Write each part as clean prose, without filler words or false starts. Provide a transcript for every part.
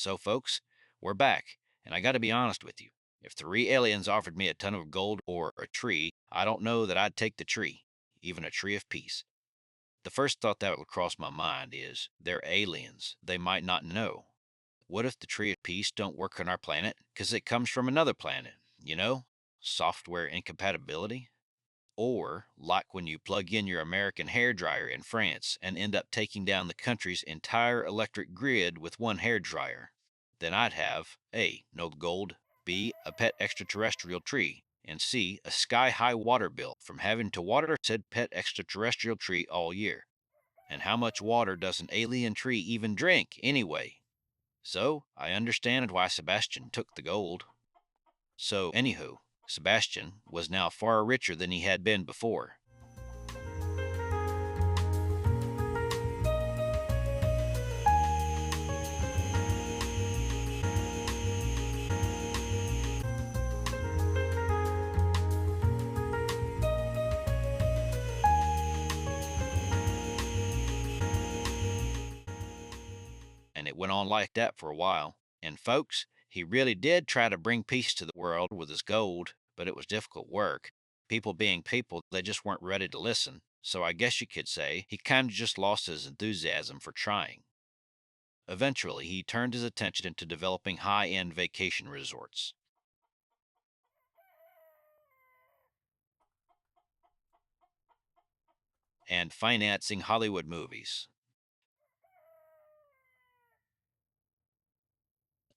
So, folks, we're back, and I gotta be honest with you. If three aliens offered me a ton of gold or a tree, I don't know that I'd take the tree, even a tree of peace. The first thought that would cross my mind is they're aliens. They might not know. What if the tree of peace don't work on our planet because it comes from another planet? You know, software incompatibility? Or like when you plug in your American hairdryer in France and end up taking down the country's entire electric grid with one hairdryer. Then I'd have A. No gold, B. A pet extraterrestrial tree, and C. A sky high water bill from having to water said pet extraterrestrial tree all year. And how much water does an alien tree even drink anyway? So I understand why Sebastian took the gold. So, anywho, Sebastian was now far richer than he had been before. And it went on like that for a while. And folks, he really did try to bring peace to the world with his gold, but it was difficult work. People being people, they just weren't ready to listen. So I guess you could say he kind of just lost his enthusiasm for trying. Eventually, he turned his attention to developing high end vacation resorts and financing Hollywood movies.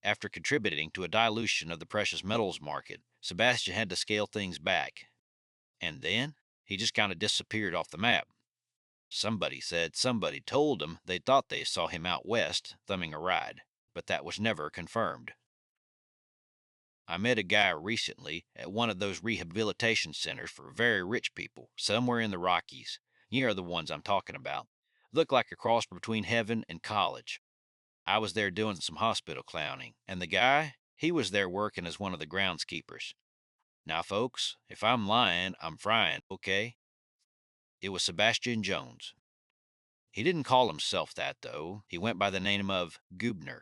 After contributing to a dilution of the precious metals market, Sebastian had to scale things back. And then he just kind of disappeared off the map. Somebody said somebody told him they thought they saw him out west thumbing a ride, but that was never confirmed. I met a guy recently at one of those rehabilitation centers for very rich people, somewhere in the Rockies. You are the ones I'm talking about. Looked like a cross between heaven and college. I was there doing some hospital clowning, and the guy, he was there working as one of the groundskeepers. Now, folks, if I'm lying, I'm frying, okay? It was Sebastian Jones. He didn't call himself that, though. He went by the name of Gubner.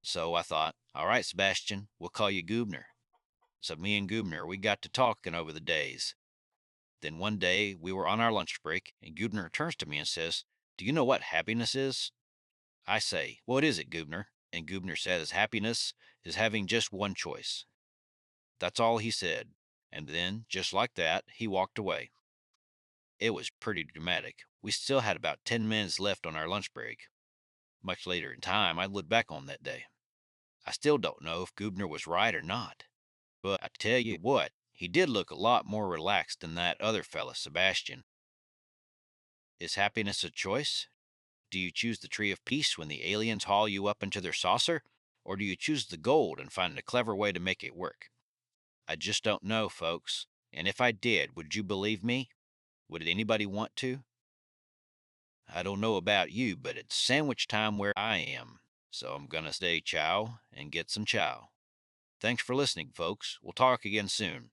So I thought, all right, Sebastian, we'll call you Gubner. So me and Gubner, we got to talking over the days. Then one day we were on our lunch break, and Gubner turns to me and says, "Do you know what happiness is?" I say, "What is it, Gubner?" And Gubner says, "Happiness is having just one choice." That's all he said. And then, just like that, he walked away. It was pretty dramatic. We still had about 10 minutes left on our lunch break. Much later in time, I look back on that day. I still don't know if Gubner was right or not. But I tell you what, he did look a lot more relaxed than that other fella, Sebastian. Is happiness a choice? Do you choose the tree of peace when the aliens haul you up into their saucer? Or do you choose the gold and find a clever way to make it work? I just don't know, folks. And if I did, would you believe me? Would anybody want to? I don't know about you, but it's sandwich time where I am. So I'm gonna say ciao and get some chow. Thanks for listening, folks. We'll talk again soon.